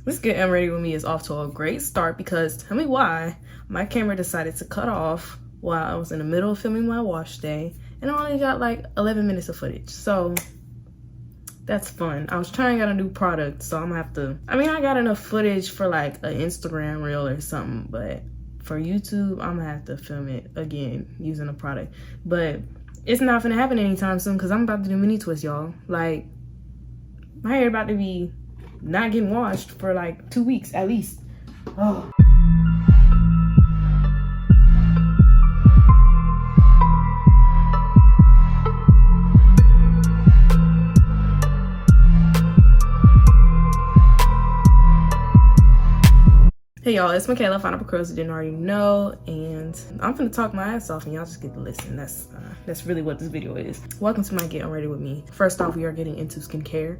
This GUWM Ready With Me is off to a great start because tell me why my camera decided to cut off while I was in the middle of filming my wash day, and I only got like 11 minutes of footage. So that's fun. I was trying out a new product, so I'm gonna have to, I mean, I got enough footage for like an Instagram reel or something, but for YouTube, I'm gonna have to film it again using a product. But it's not gonna happen anytime soon because I'm about to do mini twists, y'all. Like, my hair about to be not getting washed for like 2 weeks at least. Oh. Hey y'all, it's Micayla, Final Curls you didn't already know, and I'm gonna talk my ass off and y'all just get to listen. That's really what this video is. Welcome to my GUWM Ready With Me. First off, we are getting into skincare.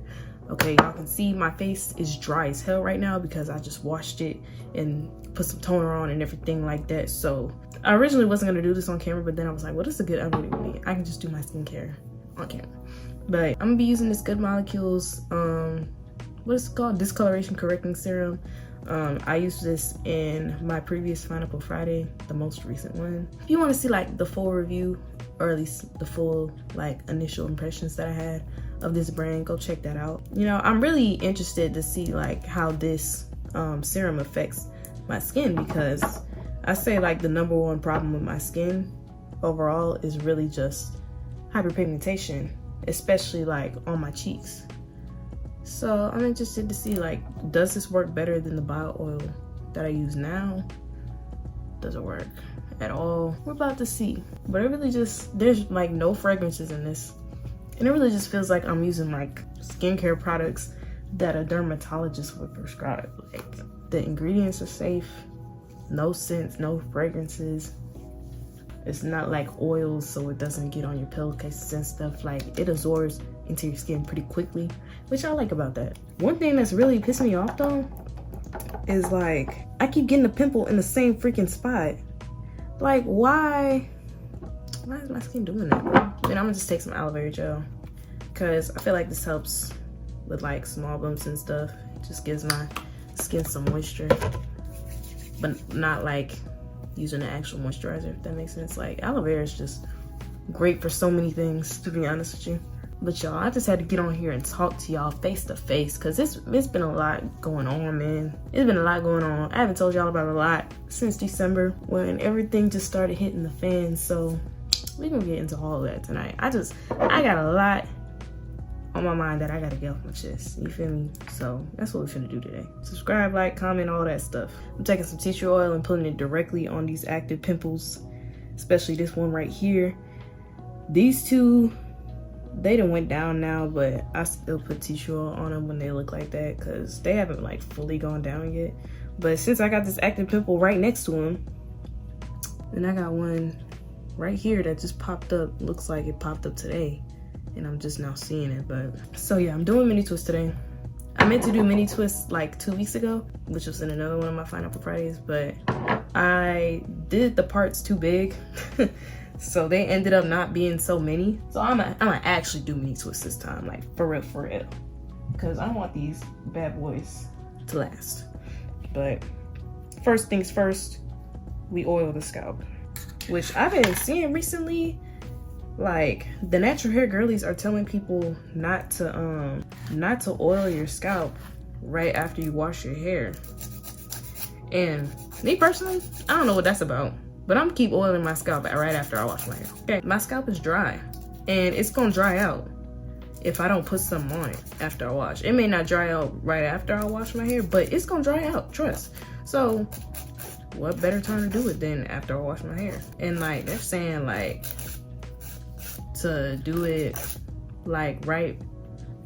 Okay, y'all can see my face is dry as hell right now because I just washed it and put some toner on and everything like that. So I originally wasn't gonna do this on camera, but then I was like, well, this is a good Ready With Me. I can just do my skincare on camera. But I'm gonna be using this Good Molecules, what is it called? Discoloration Correcting Serum. I used this in my previous Final Friday, the most recent one. If you want to see like the full review, or at least the full like initial impressions that I had of this brand, go check that out. You know, I'm really interested to see like how this serum affects my skin, because I say like the #1 problem with my skin overall is really just hyperpigmentation, especially like on my cheeks. So I'm interested to see like, does this work better than the bio oil that I use now? Does it work at all? We're about to see. But it really just, there's like no fragrances in this. And it really just feels like I'm using like skincare products that a dermatologist would prescribe. Like, the ingredients are safe, no scents, no fragrances. It's not like oils, so it doesn't get on your pillowcases and stuff. Like, it absorbs into your skin pretty quickly, which I like about that. One thing that's really pissing me off though is like, I keep getting a pimple in the same freaking spot. Like, why is my skin doing that, bro? And I'm gonna just take some aloe vera gel because I feel like this helps with like small bumps and stuff. It just gives my skin some moisture, but not like using an actual moisturizer, if that makes sense. Like, aloe vera is just great for so many things, to be honest with you. But y'all, I just had to get on here and talk to y'all face to face because it's been a lot going on, man. It's been a lot going on. I haven't told y'all about a lot since December when everything just started hitting the fan. So we're gonna get into all of that tonight. I got a lot on my mind that I gotta get off my chest, you feel me? So that's what we're finna do today. Subscribe, like, comment, all that stuff. I'm taking some tea tree oil and putting it directly on these active pimples, especially this one right here. These two, they done went down now, but I still put tea tree oil on them when they look like that because they haven't like fully gone down yet. But since I got this active pimple right next to them, and I got one right here that just popped up, looks like it popped up today, and I'm just now seeing it. But so yeah, I'm doing mini twists today. I meant to do mini twists like 2 weeks ago, which was in another one of my Final Fridays, but I did the parts too big. So they ended up not being so many. So I'm gonna actually do mini twists this time, like for real. Because I want these bad boys to last. But first things first, we oil the scalp, which I've been seeing recently. Like, the natural hair girlies are telling people not to oil your scalp right after you wash your hair. And me personally, I don't know what that's about, but I'm keep oiling my scalp right after I wash my hair. Okay, my scalp is dry and it's gonna dry out if I don't put something on it after I wash. It may not dry out right after I wash my hair, but it's gonna dry out, trust. So what better time to do it than after I wash my hair? And like, they're saying like to do it like right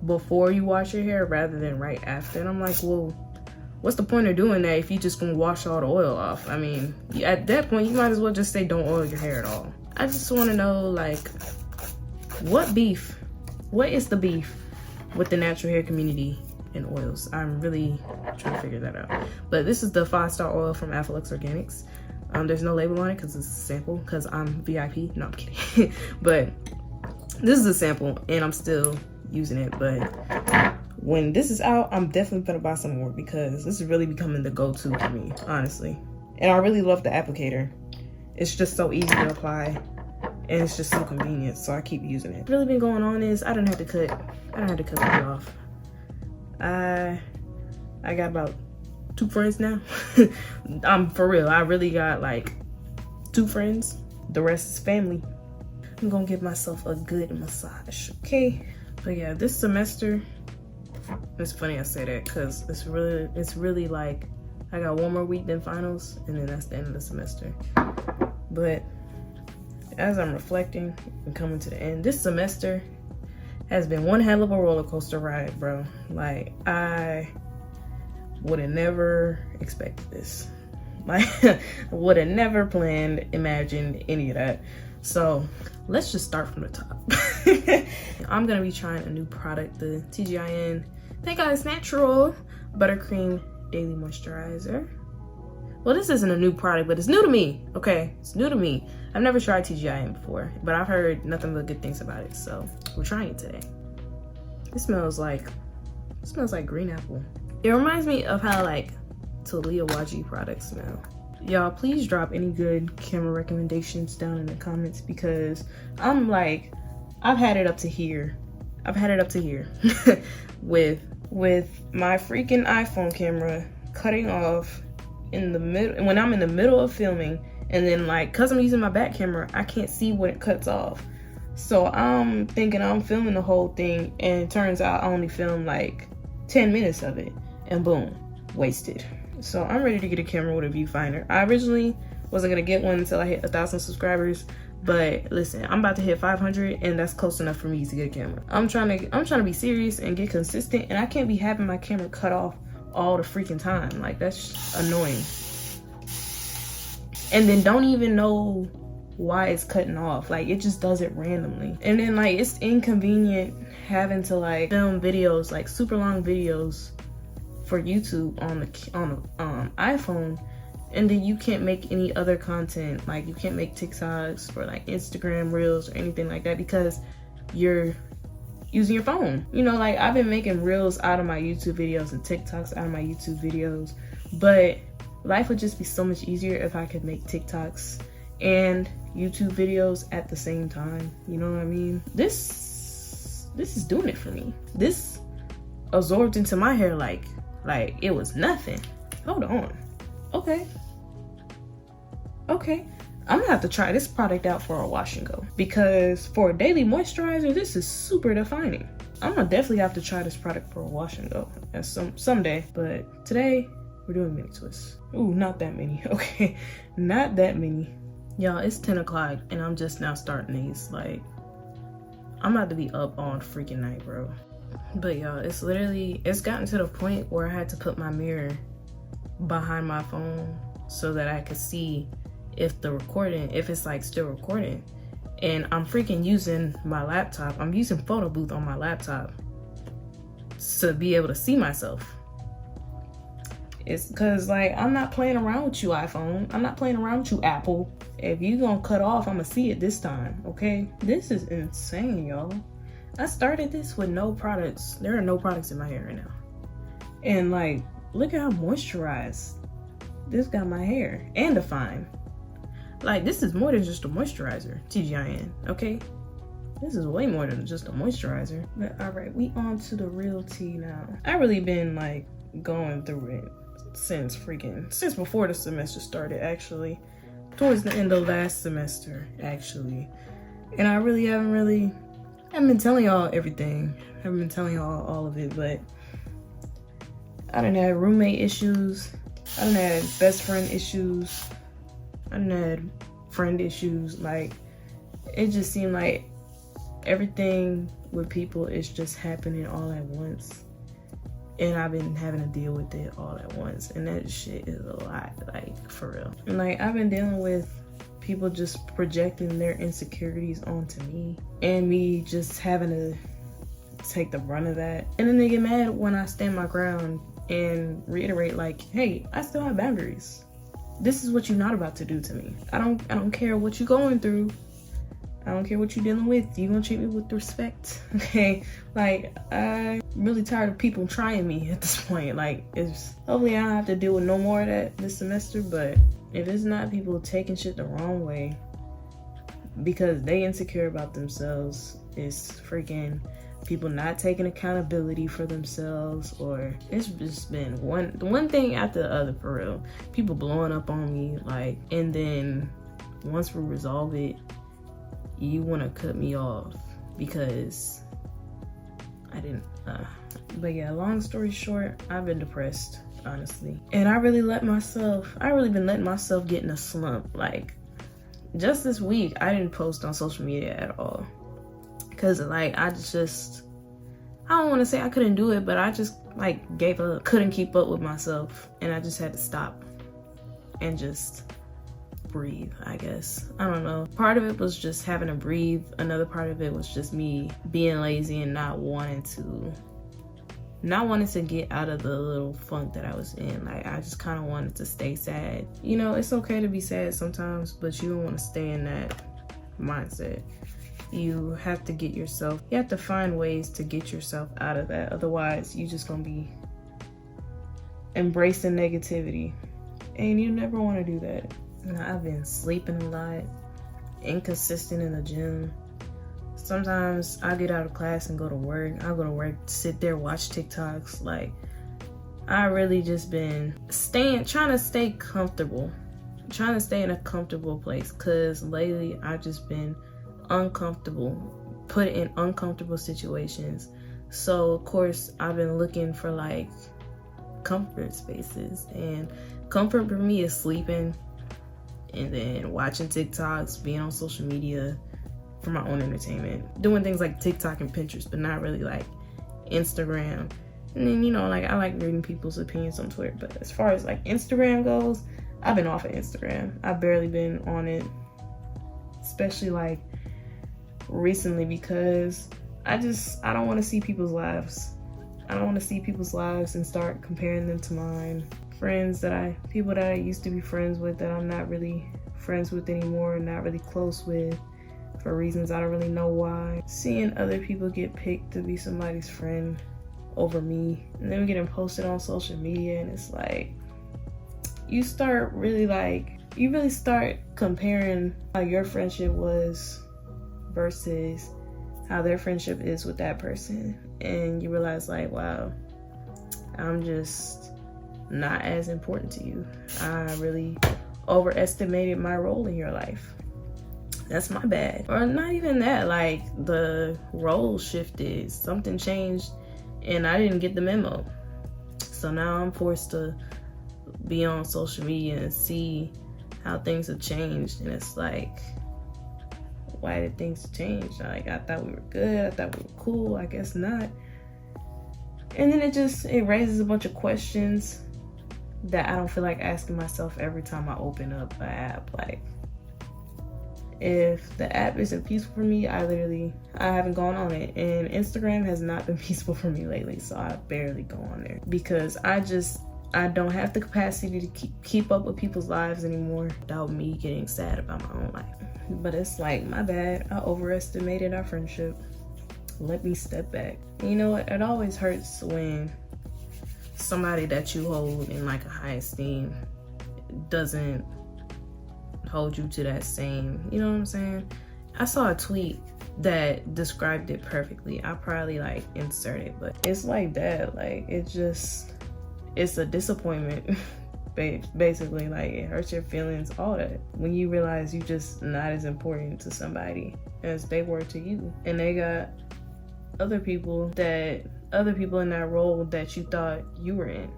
before you wash your hair rather than right after. And I'm like, well, what's the point of doing that if you just gonna wash all the oil off? I mean, at that point, you might as well just say don't oil your hair at all. I just wanna know, like, what is the beef with the natural hair community and oils? I'm really trying to figure that out. But this is the 5-star oil from Afroluxe Organics. There's no label on it because it's a sample, because I'm VIP. No, I'm kidding. But this is a sample and I'm still using it. But when this is out, I'm definitely gonna buy some more because this is really becoming the go-to for me, honestly. And I really love the applicator. It's just so easy to apply and it's just so convenient, so I keep using it. What's really been going on is I don't have to cut it off. I got about 2 friends now. For real, I really got like 2 friends. The rest is family. I'm gonna give myself a good massage, okay? But yeah, this semester, it's funny I say that because it's really like I got 1 more week than finals, and then that's the end of the semester. But as I'm reflecting and coming to the end, this semester has been one hell of a roller coaster ride, bro. Like, I would have never expected this. Like, would have never planned, imagined any of that. So let's just start from the top. I'm gonna be trying a new product, the TGIN Thank God It's Natural Buttercream Daily Moisturizer. Well, this isn't a new product, but it's new to me, okay? It's new to me. I've never tried TGIN before, but I've heard nothing but good things about it, so we're trying it today. It smells like green apple. It reminds me of how like Talia YG products smell. Y'all, please drop any good camera recommendations down in the comments because I'm like, I've had it up to here. with my freaking iPhone camera cutting off in the middle when I'm in the middle of filming, and then like cause I'm using my back camera, I can't see when it cuts off. So I'm thinking I'm filming the whole thing, and it turns out I only filmed like 10 minutes of it, and boom, wasted. So I'm ready to get a camera with a viewfinder. I originally wasn't gonna get one until I hit 1,000 subscribers, but listen, I'm about to hit 500, and that's close enough for me to get a camera. I'm trying to be serious and get consistent, and I can't be having my camera cut off all the freaking time. Like, that's annoying. And then don't even know why it's cutting off. Like, it just does it randomly. And then like it's inconvenient having to like film videos, like super long videos for YouTube on the iPhone, and then you can't make any other content. Like, you can't make TikToks or like Instagram reels or anything like that because you're using your phone. You know, like I've been making reels out of my YouTube videos and TikToks out of my YouTube videos, but life would just be so much easier if I could make TikToks and YouTube videos at the same time. You know what I mean? This is doing it for me. This absorbed into my hair like it was nothing. Hold on. Okay, I'm gonna have to try this product out for a wash and go, because for a daily moisturizer, this is super defining. I'm gonna definitely have to try this product for a wash and go someday, but today we're doing mini twists. Ooh, not that many. Okay, not that many. Y'all, it's 10 o'clock and I'm just now starting these. Like, I'm about to be up all freaking night, bro. But y'all, it's gotten to the point where I had to put my mirror behind my phone so that I could see if it's like still recording. And I'm freaking using my laptop. I'm using photo booth on my laptop to be able to see myself. It's because like I'm not playing around with you, iPhone. I'm not playing around with you, Apple. If you gonna cut off, I'm gonna see it this time, okay? This is insane, y'all. I started this with no products. There are no products in my hair right now. And like, look at how moisturized this got my hair and defined. Like, this is more than just a moisturizer, TGIN, okay? This is way more than just a moisturizer. But all right, we on to the real tea now. I really been like going through it since before the semester started, actually. Towards the end of last semester, actually. And I really haven't been telling y'all everything. I haven't been telling y'all all of it, but I done had roommate issues. I done had best friend issues. I done had friend issues. Like, it just seemed like everything with people is just happening all at once. And I've been having to deal with it all at once. And that shit is a lot, like, for real. And like, I've been dealing with people just projecting their insecurities onto me. And me just having to take the brunt of that. And then they get mad when I stand my ground and reiterate like, hey, I still have boundaries. This is what you're not about to do to me. I don't care what you're going through. I don't care what you're dealing with. You gonna treat me with respect, okay? Like, I'm really tired of people trying me at this point. Like, hopefully I don't have to deal with no more of that this semester, but if it's not people taking shit the wrong way because they insecure about themselves, it's freaking people not taking accountability for themselves, or it's just been one thing after the other, for real. People blowing up on me, like, and then once we resolve it, you want to cut me off because I didn't. But yeah, long story short, I've been depressed, honestly, and I really been letting myself get in a slump. Like, just this week, I didn't post on social media at all because, like, I don't want to say I couldn't do it, but I just, like, gave up, couldn't keep up with myself, and I just had to stop and just breathe, I guess. I don't know. Part of it was just having to breathe. Another part of it was just me being lazy and not wanting to get out of the little funk that I was in. Like, I just kind of wanted to stay sad. You know, it's okay to be sad sometimes, but you don't want to stay in that mindset. You have to find ways to get yourself out of that. Otherwise, you just gonna be embracing negativity, and you never want to do that. I've been sleeping a lot, inconsistent in the gym. Sometimes I get out of class and go to work. I go to work, sit there, watch TikToks. Like, I really just been trying to stay comfortable, trying to stay in a comfortable place, because lately I've just been uncomfortable, put in uncomfortable situations. So of course I've been looking for, like, comfort spaces, and comfort for me is sleeping and then watching TikToks, being on social media for my own entertainment, doing things like TikTok and Pinterest, but not really like Instagram. And then, you know, like, I like reading people's opinions on Twitter, but as far as like Instagram goes, I've been off of Instagram. I've barely been on it, especially like recently, because I don't want to see people's lives. I don't want to see people's lives and start comparing them to mine. People that I used to be friends with that I'm not really friends with anymore, not really close with, for reasons I don't really know why. Seeing other people get picked to be somebody's friend over me, and then getting posted on social media, and it's like, you really start comparing how your friendship was versus how their friendship is with that person, and you realize, like, wow, I'm just not as important to you. I really overestimated my role in your life. That's my bad. Or not even that, like, the role shifted, something changed, and I didn't get the memo. So now I'm forced to be on social media and see how things have changed, and it's like, why did things change? Like, I thought we were good, I thought we were cool, I guess not. And then it raises a bunch of questions that I don't feel like asking myself every time I open up an app. Like, if the app isn't peaceful for me, I haven't gone on it. And Instagram has not been peaceful for me lately, so I barely go on there because I don't have the capacity to keep up with people's lives anymore without me getting sad about my own life. But it's like, my bad, I overestimated our friendship. Let me step back. You know what? It always hurts when somebody that you hold in like a high esteem doesn't hold you to that same, you know what I'm saying? I saw a tweet that described it perfectly. I probably like insert it, but it's like that. Like, it's a disappointment. Basically, like, it hurts your feelings, all that, when you realize you just not as important to somebody as they were to you, and they got other people in that role that you thought you were in.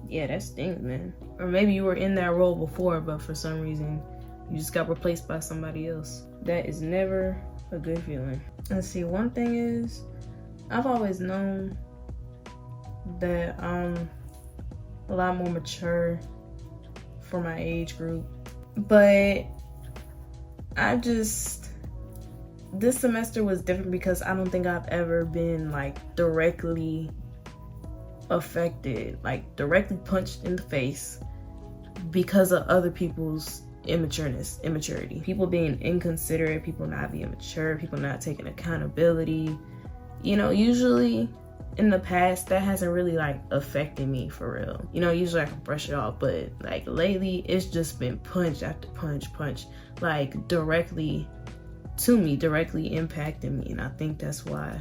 Yeah, that stings, man. Or maybe you were in that role before, but for some reason you just got replaced by somebody else. That is never a good feeling. And see, one thing is, I've always known that I'm a lot more mature for my age group, but this semester was different because I don't think I've ever been like directly affected, like directly punched in the face because of other people's immaturity. People being inconsiderate, people not being mature, people not taking accountability. You know, usually in the past that hasn't really like affected me for real. You know, usually I can brush it off, but like lately it's just been punch after punch, like directly to me, directly impacting me. And I think that's why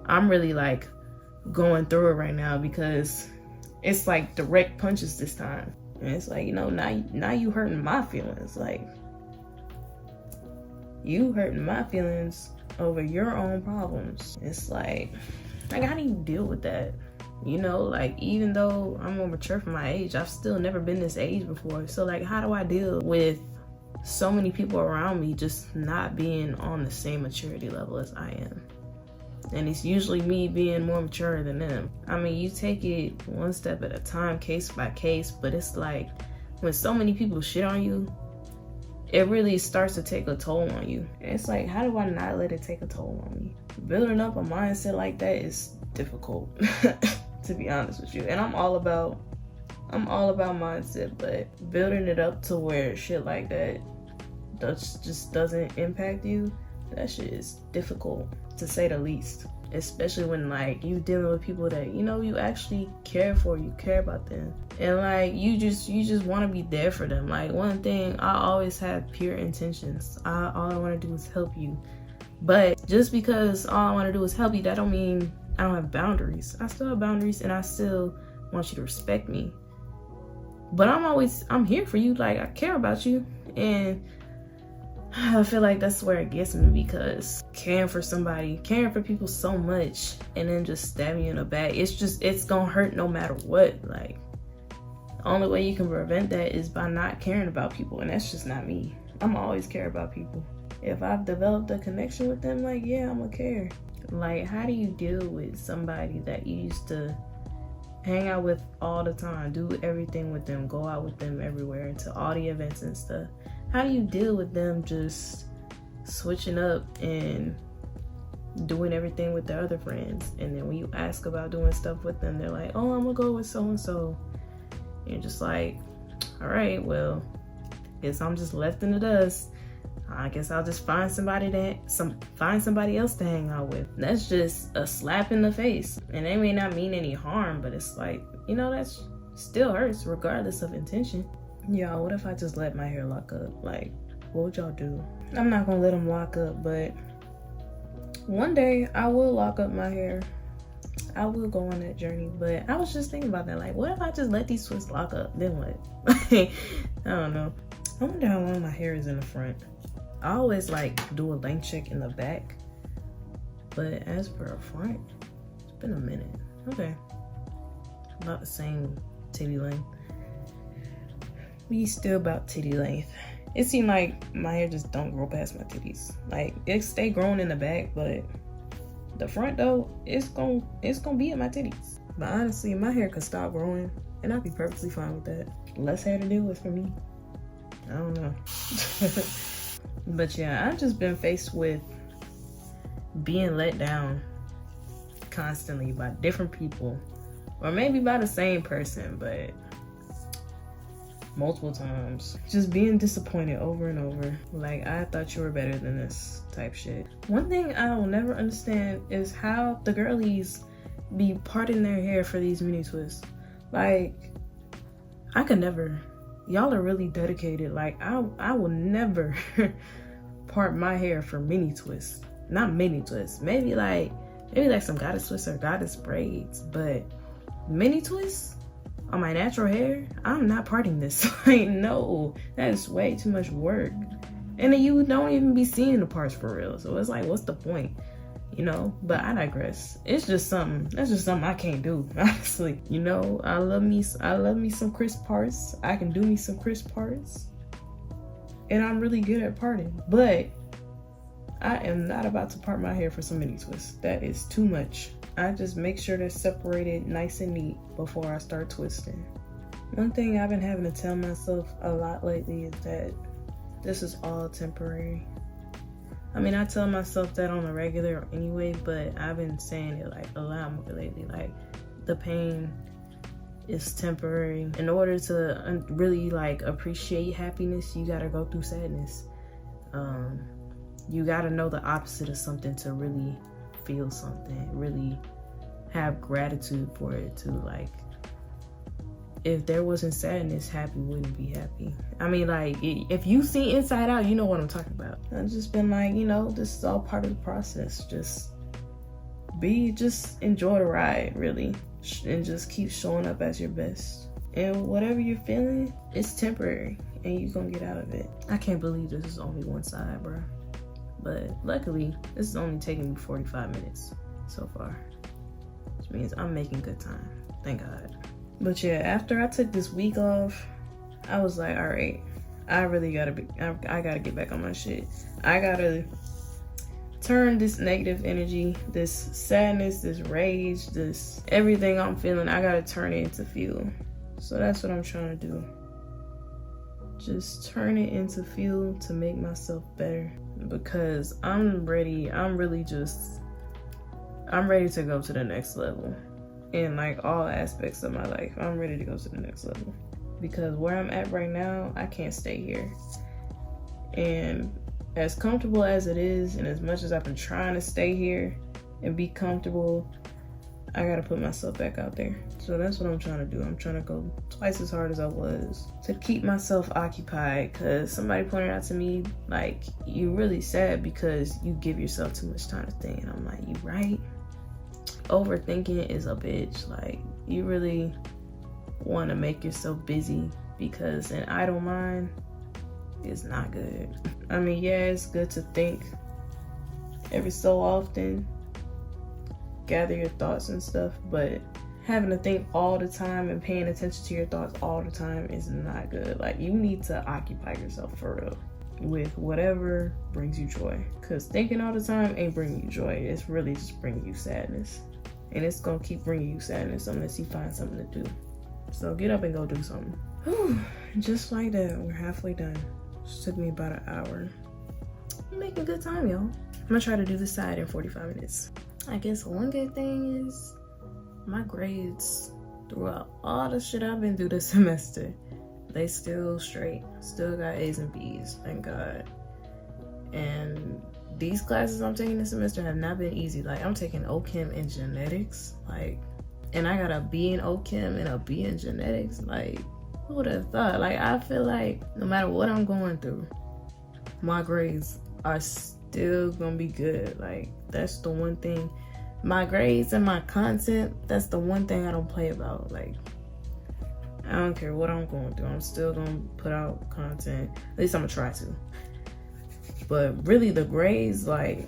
I'm really like going through it right now, because it's like direct punches this time. And it's like, you know, now you hurting my feelings. Like, you hurting my feelings over your own problems. It's like how do you deal with that? You know, like, even though I'm more mature for my age, I've still never been this age before. So like, how do I deal with so many people around me just not being on the same maturity level as I am? And it's usually me being more mature than them. I mean, you take it one step at a time, case by case, but it's like when so many people shit on you, it really starts to take a toll on you. And it's like, how do I not let it take a toll on me? Building up a mindset like that is difficult, to be honest with you. And I'm all about mindset, but building it up to where shit like that just doesn't impact you, that shit is difficult, to say the least. Especially when like you dealing with people that, you know, you actually care for, you care about them, and like you just want to be there for them. Like, one thing, I always have pure intentions. All I want to do is help you. But just because all I want to do is help you, that don't mean I don't have boundaries. I still have boundaries, and I still want you to respect me. But I'm here for you. Like, I care about you. And I feel like that's where it gets me, because caring for people so much and then just stabbing you in the back, it's gonna hurt no matter what. Like, the only way you can prevent that is by not caring about people, and that's just not me. I'm always care about people. If I've developed a connection with them, like, yeah, I'm gonna care. Like, how do you deal with somebody that you used to hang out with all the time, do everything with them, go out with them everywhere, to all the events and stuff? How do you deal with them just switching up and doing everything with their other friends? And then when you ask about doing stuff with them, they're like, oh, I'm gonna go with so-and-so. And you're just like, all right, well, guess I'm just left in the dust. I guess I'll just find somebody else to hang out with. That's just a slap in the face. And they may not mean any harm, but it's like, you know, that still hurts regardless of intention. Y'all, what if I just let my hair lock up? Like, what would y'all do? I'm not gonna let them lock up, but one day I will lock up my hair. I will go on that journey. But I was just thinking about that. Like, what if I just let these twists lock up? Then what? I don't know. I wonder how long my hair is in the front. I always like do a length check in the back, but as per a front, it's been a minute. Okay, about the same titty length. We still about titty length. It seemed like my hair just don't grow past my titties. Like, it stay growing in the back, but the front though, it's gonna be at my titties. But honestly, my hair could stop growing and I'd be perfectly fine with that. Less hair to deal with for me. I don't know. But yeah, I've just been faced with being let down constantly by different people, or maybe by the same person, but multiple times. Just being disappointed over and over. Like, I thought you were better than this type shit. One thing I will never understand is how the girlies be parting their hair for these mini twists. Like, I could never. Y'all are really dedicated. Like, I will never part my hair for mini twists. Not mini twists. Maybe like some goddess twists or goddess braids. But mini twists on my natural hair, I'm not parting this. Like, no, that is way too much work. And then you don't even be seeing the parts for real. So it's like, what's the point? You know, but I digress. That's just something I can't do, honestly. You know, I love me some crisp parts. I can do me some crisp parts. And I'm really good at parting. But I am not about to part my hair for some mini twists. That is too much. I just make sure they're separated nice and neat before I start twisting. One thing I've been having to tell myself a lot lately is that this is all temporary. I mean, I tell myself that on a regular anyway, but I've been saying it like a lot more lately. Like, the pain It's temporary. In order to really like appreciate happiness, you gotta go through sadness. You gotta know the opposite of something to really feel something, really have gratitude for it. To like, if there wasn't sadness, happy wouldn't be happy. I mean, like, if you see Inside Out, you know what I'm talking about. I've just been like, you know, this is all part of the process. Just enjoy the ride, really, and just keep showing up as your best. And whatever you're feeling, it's temporary, and you're gonna get out of it. I can't believe this is only one side, bro. But luckily, this is only taking me 45 minutes so far, which means I'm making good time. Thank God. But yeah, after I took this week off, I was like, all right, I really I gotta get back on my shit. I gotta turn this negative energy, this sadness, this rage, this everything I'm feeling, I gotta turn it into fuel. So that's what I'm trying to do. Just turn it into fuel to make myself better, because I'm ready to go to the next level in like all aspects of my life. I'm ready to go to the next level, because where I'm at right now, I can't stay here. And as comfortable as it is, and as much as I've been trying to stay here and be comfortable, I gotta put myself back out there. So that's what I'm trying to do. I'm trying to go twice as hard as I was to keep myself occupied, because somebody pointed out to me, like, you're really sad because you give yourself too much time to think. And I'm like, you right? Overthinking is a bitch. Like, you really want to make yourself busy, because an idle mind is not good. I mean, yeah, it's good to think every so often, gather your thoughts and stuff, but having to think all the time and paying attention to your thoughts all the time is not good. Like, you need to occupy yourself for real with whatever brings you joy, because thinking all the time ain't bringing you joy. It's really just bringing you sadness, and it's gonna keep bringing you sadness unless you find something to do. So get up and go do something. Whew. Just like that, we're halfway done. It took me about an hour. I'm making good time, y'all. I'm gonna try to do this side in 45 minutes. I guess one good thing is my grades throughout all the shit I've been through this semester, they still straight. Still got A's and B's, thank God. And these classes I'm taking this semester have not been easy. Like, I'm taking OChem and genetics, like, and I got a B in OChem and a B in genetics. Like, who would have thought? Like, I feel like no matter what I'm going through, my grades are still gonna be good. Like, that's the one thing. My grades and my content, that's the one thing I don't play about. Like, I don't care what I'm going through, I'm still gonna put out content. At least I'm gonna try to. But really, the grades, like,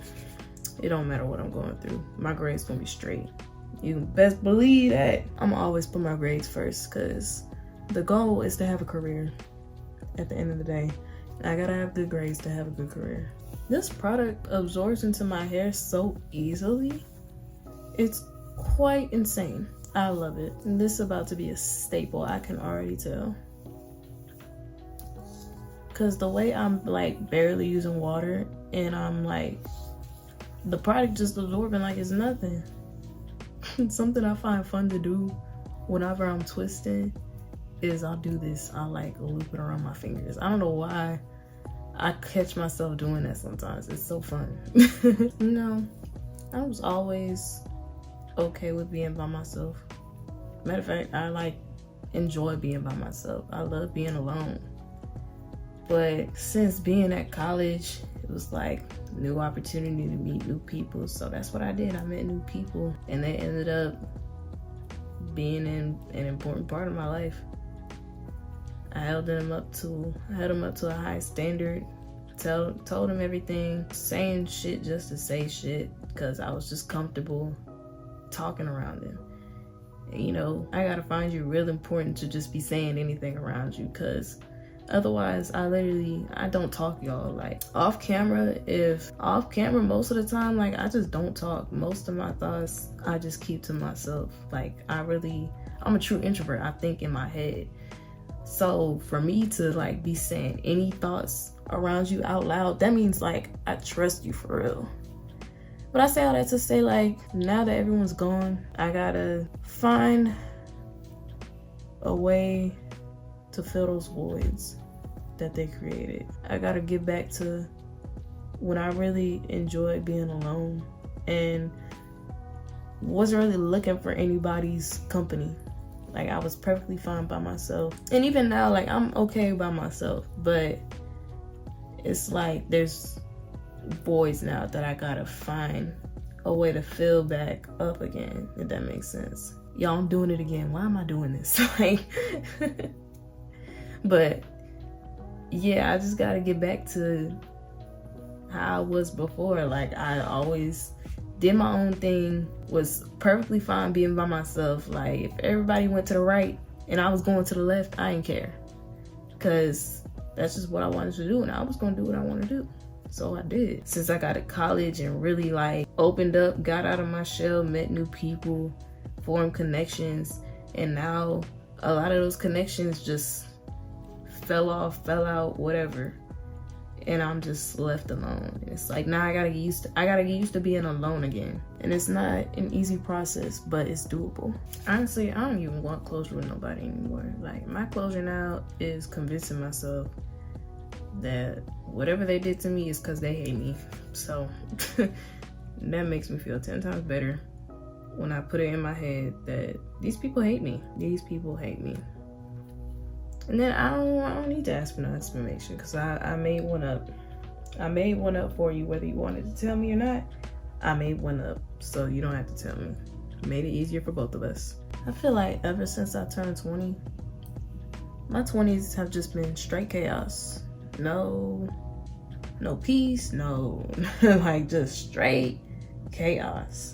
it don't matter what I'm going through. My grades gonna be straight. You can best believe that I'm gonna always put my grades first, because the goal is to have a career at the end of the day. I gotta have good grades to have a good career. This product absorbs into my hair so easily. It's quite insane. I love it. And this is about to be a staple, I can already tell. Because the way I'm like barely using water, and I'm like, the product just absorbing like it's nothing. Something I find fun to do whenever I'm twisting is I'll do this. I'll like loop it around my fingers. I don't know why I catch myself doing that sometimes. It's so fun. No, I was always okay with being by myself. Matter of fact, I like enjoy being by myself. I love being alone. But since being at college, it was like new opportunity to meet new people. So that's what I did. I met new people, and they ended up being an important part of my life. I held them up to a high standard. Told them everything, saying shit just to say shit, because I was just comfortable talking around them. And, you know, I gotta find you real important to just be saying anything around you, because otherwise I don't talk, y'all. Like, off camera, most of the time, like, I just don't talk. Most of my thoughts I just keep to myself. Like, I'm a true introvert. I think in my head. So for me to like be saying any thoughts around you out loud, that means like I trust you for real. But I say all that to say, like, now that everyone's gone, I gotta find a way to fill those voids that they created. I gotta get back to when I really enjoyed being alone and wasn't really looking for anybody's company. Like, I was perfectly fine by myself. And even now, like, I'm okay by myself, but it's like there's voids now that I gotta find a way to fill back up again, if that makes sense. Y'all, I'm doing it again. Why am I doing this? Like, but yeah, I just gotta get back to how I was before. Like, I always did my own thing, was perfectly fine being by myself. Like, if everybody went to the right and I was going to the left, I didn't care, because that's just what I wanted to do, and I was gonna do what I want to do. So I did. Since I got to college and really like opened up, got out of my shell, met new people, formed connections, and now a lot of those connections just fell out, whatever. And I'm just left alone. It's like, now I gotta get used to being alone again. And it's not an easy process, but it's doable. Honestly, I don't even want closure with nobody anymore. Like, my closure now is convincing myself that whatever they did to me is because they hate me. So that makes me feel 10 times better when I put it in my head that these people hate me. These people hate me. And then I don't need to ask for no explanation, because I made one up. I made one up for you, whether you wanted to tell me or not. I made one up, so you don't have to tell me. Made it easier for both of us. I feel like ever since I turned 20, my 20s have just been straight chaos. No peace, no, like, just straight chaos.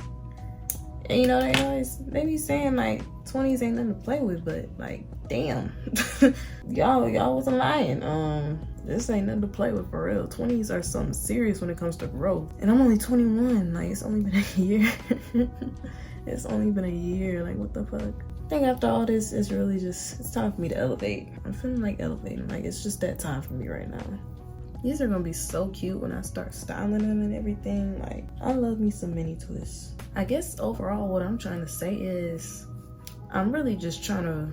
And you know, they be saying like 20s ain't nothing to play with, but like, damn, y'all wasn't lying. This ain't nothing to play with for real. 20s are something serious when it comes to growth. And I'm only 21, like, it's only been a year. It's only been a year, like, what the fuck? I think after all this, it's really just, it's time for me to elevate. I'm feeling like elevating, like, it's just that time for me right now. These are gonna be so cute when I start styling them and everything. Like, I love me some mini twists. I guess overall what I'm trying to say is, I'm really just trying to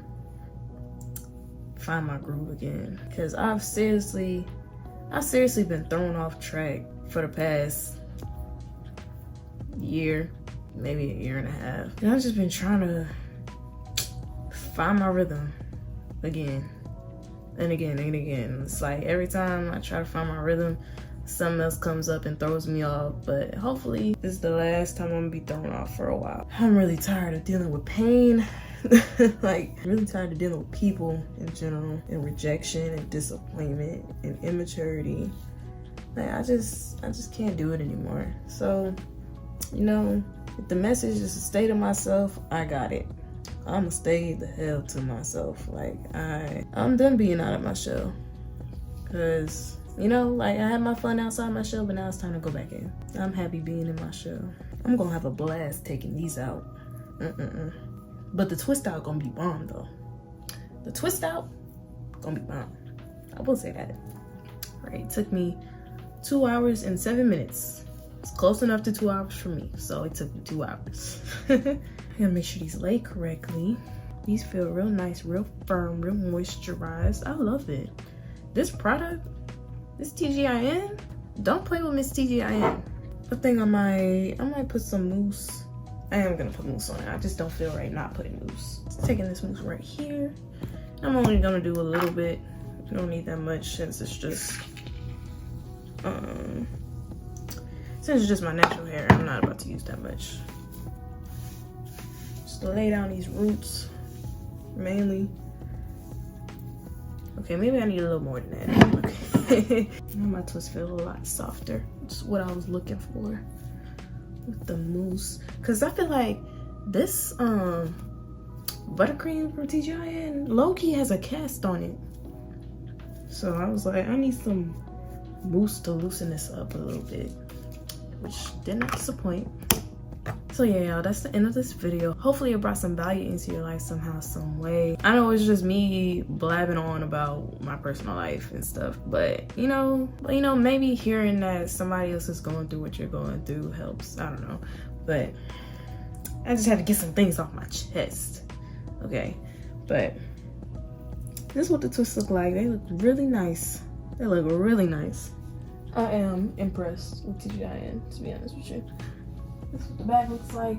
find my groove again, because I've seriously been thrown off track for the past year, maybe a year and a half, and I've just been trying to find my rhythm again and again and again. It's like every time I try to find my rhythm, something else comes up and throws me off. But hopefully this is the last time I'm gonna be thrown off for a while. I'm really tired of dealing with pain. Like, really tired of dealing with people in general, and rejection and disappointment and immaturity. Like, I just can't do it anymore. So, you know, if the message is to stay to myself, I got it. I'ma stay the hell to myself. Like, I'm done being out of my shell, because, you know, like, I had my fun outside my shell, but now it's time to go back in. I'm happy being in my shell. I'm gonna have a blast taking these out. But the twist out gonna be bomb though. The twist out gonna be bomb. I will say that. Right, it took me 2 hours and 7 minutes. It's close enough to 2 hours for me, so it took me 2 hours. I gotta make sure these lay correctly. These feel real nice, real firm, real moisturized. I love it. This product, this TGIN, don't play with Miss TGIN. I think I might put some mousse. I am gonna put mousse on it. I just don't feel right not putting mousse. Taking this mousse right here. I'm only gonna do a little bit. You don't need that much, since it's just my natural hair. I'm not about to use that much. Just lay down these roots mainly. Okay, maybe I need a little more than that. Okay. Now my twist feel a lot softer. Just what I was looking for with the mousse, because I feel like this buttercream from TGIN low-key has a cast on it. So I was like, I need some mousse to loosen this up a little bit, which did not disappoint. So yeah, y'all, that's the end of this video. Hopefully it brought some value into your life somehow, some way. I know it's just me blabbing on about my personal life and stuff, but you know, maybe hearing that somebody else is going through what you're going through helps. I don't know, but I just had to get some things off my chest. Okay, but This is what the twists look like. They look really nice. They look really nice. I am impressed with TGIN, to be honest with you. This is what the back looks like.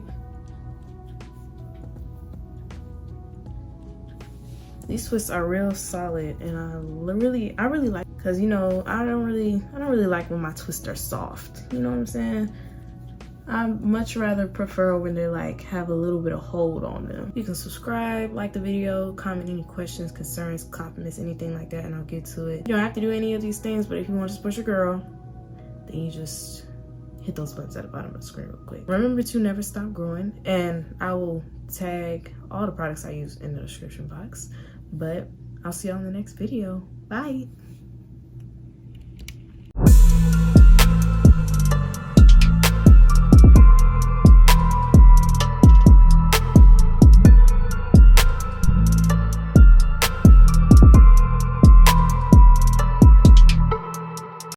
These twists are real solid, and I really like, because you know, I don't really like when my twists are soft. You know what I'm saying? I much rather prefer when they like have a little bit of hold on them. You can subscribe, like the video, comment any questions, concerns, compliments, anything like that, and I'll get to it. You don't have to do any of these things, but if you want to support your girl, then you just hit those buttons at the bottom of the screen real quick. Remember to never stop growing, and I will tag all the products I use in the description box. But I'll see y'all in the next video. Bye.